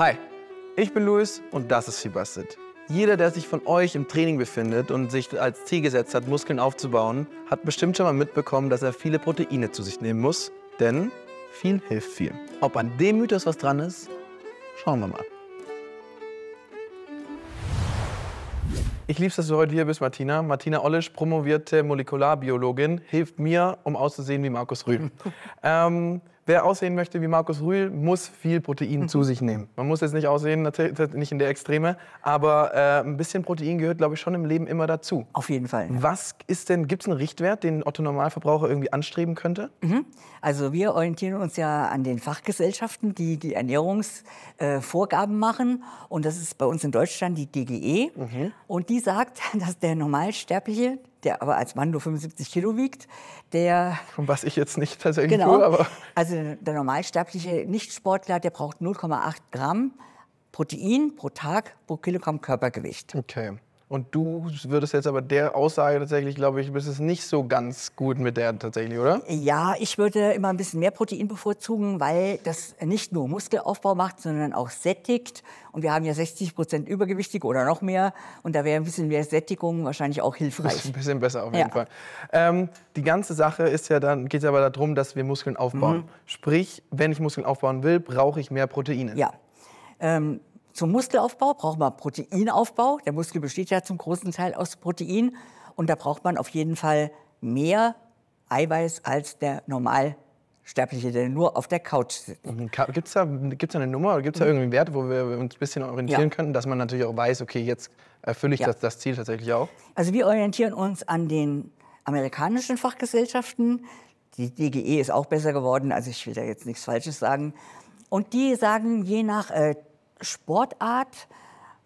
Hi, ich bin Luis und das ist Fibastit. Jeder, der sich von euch im Training befindet und sich als Ziel gesetzt hat, Muskeln aufzubauen, hat bestimmt schon mal mitbekommen, dass er viele Proteine zu sich nehmen muss, denn viel hilft viel. Ob an dem Mythos was dran ist, schauen wir mal. Ich liebe es, dass du heute hier bist, Martina. Martina Ollisch, promovierte Molekularbiologin, hilft mir, um auszusehen wie Markus Rühl. Wer aussehen möchte wie Markus Rühl, muss viel Protein zu sich nehmen. Man muss jetzt nicht aussehen, nicht in der Extreme, aber ein bisschen Protein gehört, glaube ich, schon im Leben immer dazu. Auf jeden Fall. Was ist denn, gibt es einen Richtwert, den Otto-Normalverbraucher irgendwie anstreben könnte? Also wir orientieren uns ja an den Fachgesellschaften, die die Ernährungsvorgaben machen. Und das ist bei uns in Deutschland die DGE. Und die sagt, dass der Normalsterbliche, der aber als Mann nur 75 Kilo wiegt, der... Was ich jetzt nicht tatsächlich genau, tue, aber... Also der normalsterbliche Nichtsportler, der braucht 0,8 Gramm Protein pro Tag pro Kilogramm Körpergewicht. Okay. Und du würdest jetzt aber der Aussage tatsächlich, glaube ich, bist es nicht so ganz gut mit der tatsächlich, oder? Ja, ich würde immer ein bisschen mehr Protein bevorzugen, weil das nicht nur Muskelaufbau macht, sondern auch sättigt. Und wir haben ja 60% Übergewichtige oder noch mehr. Und da wäre ein bisschen mehr Sättigung wahrscheinlich auch hilfreich. Ein bisschen besser auf jeden Fall. Die ganze Sache ist ja dann, geht es aber darum, dass wir Muskeln aufbauen. Sprich, wenn ich Muskeln aufbauen will, brauche ich mehr Proteine. Ja. Zum Muskelaufbau braucht man Proteinaufbau. Der Muskel besteht ja zum großen Teil aus Protein. Und da braucht man auf jeden Fall mehr Eiweiß als der Normalsterbliche, der nur auf der Couch sitzt. Gibt es da eine Nummer oder gibt es da irgendwie einen Wert, wo wir uns ein bisschen orientieren können, dass man natürlich auch weiß, okay, jetzt erfülle ich das Ziel tatsächlich auch? Also wir orientieren uns an den amerikanischen Fachgesellschaften. Die DGE ist auch besser geworden, also ich will da jetzt nichts Falsches sagen. Und die sagen, je nach Sportart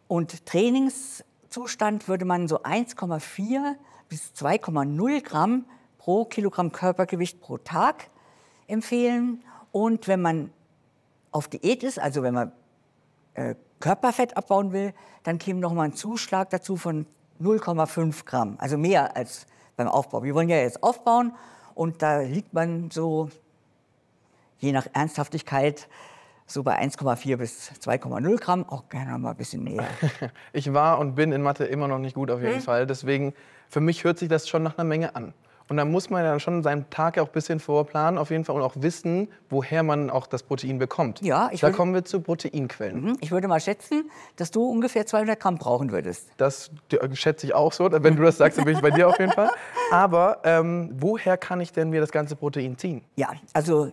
und Trainingszustand würde man so 1,4 bis 2,0 Gramm pro Kilogramm Körpergewicht pro Tag empfehlen. Und wenn man auf Diät ist, also wenn man Körperfett abbauen will, dann käme noch mal ein Zuschlag dazu von 0,5 Gramm, also mehr als beim Aufbau. Wir wollen ja jetzt aufbauen und da liegt man so, je nach Ernsthaftigkeit, so bei 1,4 bis 2,0 Gramm, auch gerne mal ein bisschen näher. Ich war und bin in Mathe immer noch nicht gut auf jeden Fall. Deswegen, für mich hört sich das schon nach einer Menge an. Und da muss man ja schon seinen Tag auch ein bisschen vorplanen auf jeden Fall und auch wissen, woher man auch das Protein bekommt. Ja, da kommen wir zu Proteinquellen. Ich würde mal schätzen, dass du ungefähr 200 Gramm brauchen würdest. Das schätze ich auch so. Wenn du das sagst, dann bin ich bei dir auf jeden Fall. Aber woher kann ich denn mir das ganze Protein ziehen? Ja, also...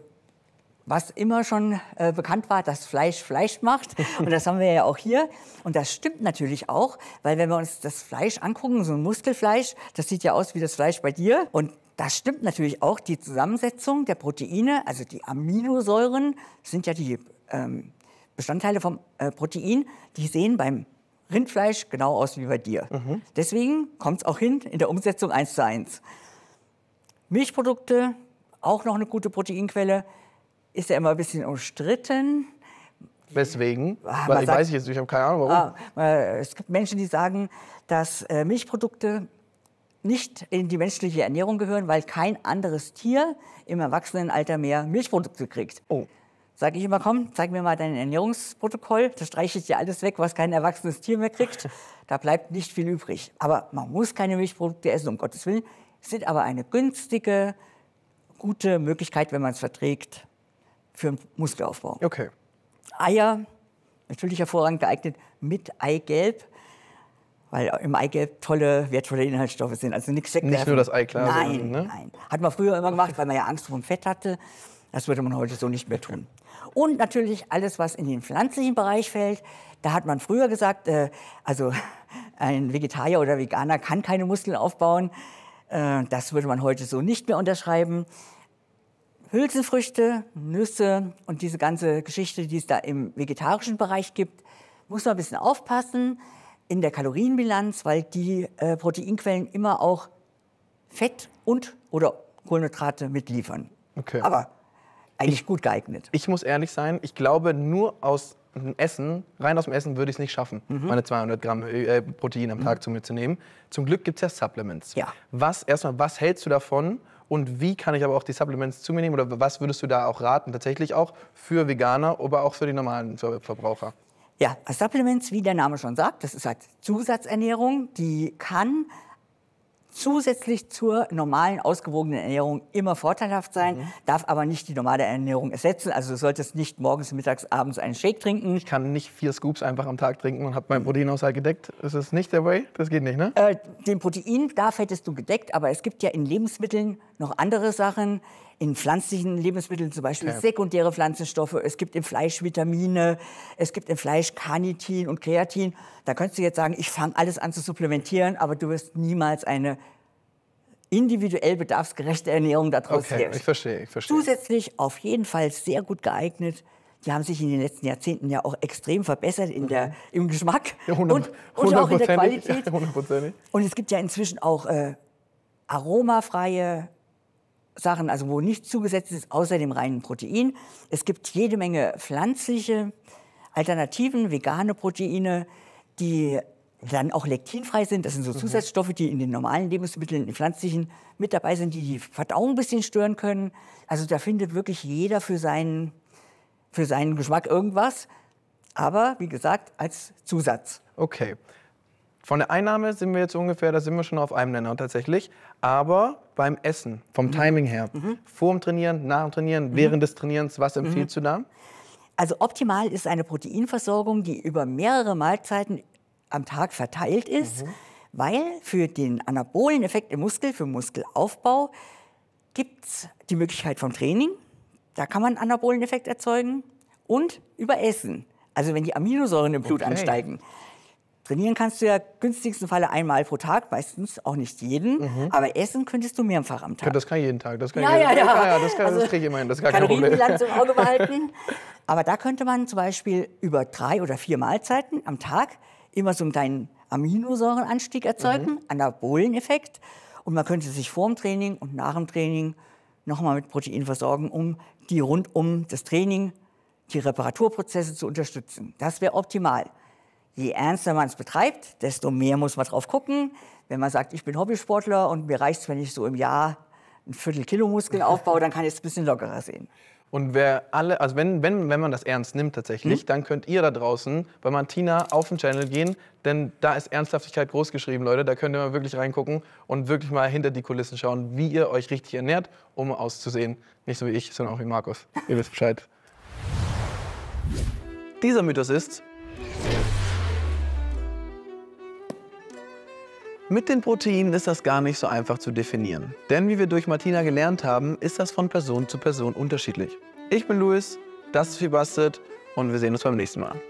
Was immer schon bekannt war, dass Fleisch Fleisch macht. Und das haben wir ja auch hier. Und das stimmt natürlich auch, weil wenn wir uns das Fleisch angucken, so ein Muskelfleisch, das sieht ja aus wie das Fleisch bei dir. Und das stimmt natürlich auch, die Zusammensetzung der Proteine, also die Aminosäuren, sind ja die Bestandteile vom Protein, die sehen beim Rindfleisch genau aus wie bei dir. Deswegen kommt es auch hin in der Umsetzung 1:1. Milchprodukte, auch noch eine gute Proteinquelle. Ist ja immer ein bisschen umstritten. Weswegen? Weil ich habe keine Ahnung, warum. Es gibt Menschen, die sagen, dass Milchprodukte nicht in die menschliche Ernährung gehören, weil kein anderes Tier im Erwachsenenalter mehr Milchprodukte kriegt. Oh. Sage ich immer, komm, zeig mir mal dein Ernährungsprotokoll. Da streiche ich dir alles weg, was kein erwachsenes Tier mehr kriegt. Da bleibt nicht viel übrig. Aber man muss keine Milchprodukte essen, um Gottes Willen. Es sind aber eine günstige, gute Möglichkeit, wenn man es verträgt, für den Muskelaufbau. Okay. Eier, natürlich hervorragend geeignet mit Eigelb, weil im Eigelb tolle, wertvolle Inhaltsstoffe sind. Also nichts wegwerfen. Nicht nur das Ei, klar. Nein, nein. Hat man früher immer gemacht, weil man ja Angst vor dem Fett hatte. Das würde man heute so nicht mehr tun. Und natürlich alles, was in den pflanzlichen Bereich fällt. Da hat man früher gesagt, also ein Vegetarier oder Veganer kann keine Muskeln aufbauen. Das würde man heute so nicht mehr unterschreiben. Hülsenfrüchte, Nüsse und diese ganze Geschichte, die es da im vegetarischen Bereich gibt, muss man ein bisschen aufpassen in der Kalorienbilanz, weil die Proteinquellen immer auch Fett und oder Kohlenhydrate mitliefern. Okay. Aber eigentlich gut geeignet. Ich muss ehrlich sein, ich glaube, nur aus dem Essen, rein aus dem Essen würde ich es nicht schaffen, meine 200 Gramm Protein am Tag zu mir zu nehmen. Zum Glück gibt es ja Supplements. Ja. Was hältst du davon? Und wie kann ich aber auch die Supplements zu mir nehmen? Oder was würdest du da auch raten, tatsächlich auch für Veganer, aber auch für die normalen Verbraucher? Ja, Supplements, wie der Name schon sagt, das ist halt Zusatzernährung, die kann zusätzlich zur normalen, ausgewogenen Ernährung immer vorteilhaft sein, darf aber nicht die normale Ernährung ersetzen. Also du solltest nicht morgens, mittags, abends einen Shake trinken. Ich kann nicht 4 Scoops einfach am Tag trinken und habe meinen Proteinhaushalt gedeckt. Ist das nicht der Way? Das geht nicht, ne? Den Proteinbedarf hättest du gedeckt, aber es gibt ja in Lebensmitteln noch andere Sachen. In pflanzlichen Lebensmitteln zum Beispiel sekundäre Pflanzenstoffe, es gibt im Fleisch Vitamine, es gibt im Fleisch Carnitin und Kreatin. Da könntest du jetzt sagen, ich fange alles an zu supplementieren, aber du wirst niemals eine individuell bedarfsgerechte Ernährung daraus Okay, ich verstehe. Zusätzlich auf jeden Fall sehr gut geeignet. Die haben sich in den letzten Jahrzehnten ja auch extrem verbessert im Geschmack Ja, und auch in der Qualität. Ja, 100%. Und es gibt ja inzwischen auch aromafreie Sachen, also wo nichts zugesetzt ist, außer dem reinen Protein. Es gibt jede Menge pflanzliche Alternativen, vegane Proteine, die dann auch lektinfrei sind. Das sind so Zusatzstoffe, die in den normalen Lebensmitteln, in den pflanzlichen mit dabei sind, die die Verdauung ein bisschen stören können. Also da findet wirklich jeder für seinen Geschmack irgendwas. Aber wie gesagt, als Zusatz. Okay. Von der Einnahme sind wir jetzt ungefähr, da sind wir schon auf einem Nenner tatsächlich. Aber beim Essen, vom Timing her, vor dem Trainieren, nach dem Trainieren, während des Trainierens, was empfiehlst du da? Also optimal ist eine Proteinversorgung, die über mehrere Mahlzeiten am Tag verteilt ist, weil für den anabolen Effekt im Muskel, für Muskelaufbau, gibt es die Möglichkeit vom Training. Da kann man einen anabolen Effekt erzeugen und über Essen. Also wenn die Aminosäuren im Blut ansteigen. Trainieren kannst du ja günstigsten Falle einmal pro Tag, meistens auch nicht jeden, aber essen könntest du mehrfach am Tag. Das kann jeden Tag. Das kann Ja. das kriege ich immer hin. Das ist gar kein Problem. Kalorienbilanz im Auge behalten. Aber da könnte man zum Beispiel über 3 oder 4 Mahlzeiten am Tag immer so einen kleinen Aminosäurenanstieg erzeugen, Anaboleneffekt. Und man könnte sich vor dem Training und nach dem Training nochmal mit Protein versorgen, um die rund um das Training, die Reparaturprozesse zu unterstützen. Das wäre optimal. Je ernster man es betreibt, desto mehr muss man drauf gucken. Wenn man sagt, ich bin Hobbysportler und mir reicht es, wenn ich so im Jahr ein Viertel-Kilo Muskeln aufbaue, dann kann ich es ein bisschen lockerer sehen. Und wenn man das ernst nimmt tatsächlich, dann könnt ihr da draußen bei Martina auf den Channel gehen, denn da ist Ernsthaftigkeit groß geschrieben, Leute. Da könnt ihr mal wirklich reingucken und wirklich mal hinter die Kulissen schauen, wie ihr euch richtig ernährt, um auszusehen. Nicht so wie ich, sondern auch wie Markus. Ihr wisst Bescheid. Dieser Mythos ist: Mit den Proteinen ist das gar nicht so einfach zu definieren. Denn wie wir durch Martina gelernt haben, ist das von Person zu Person unterschiedlich. Ich bin Luis, das ist Fibasted und wir sehen uns beim nächsten Mal.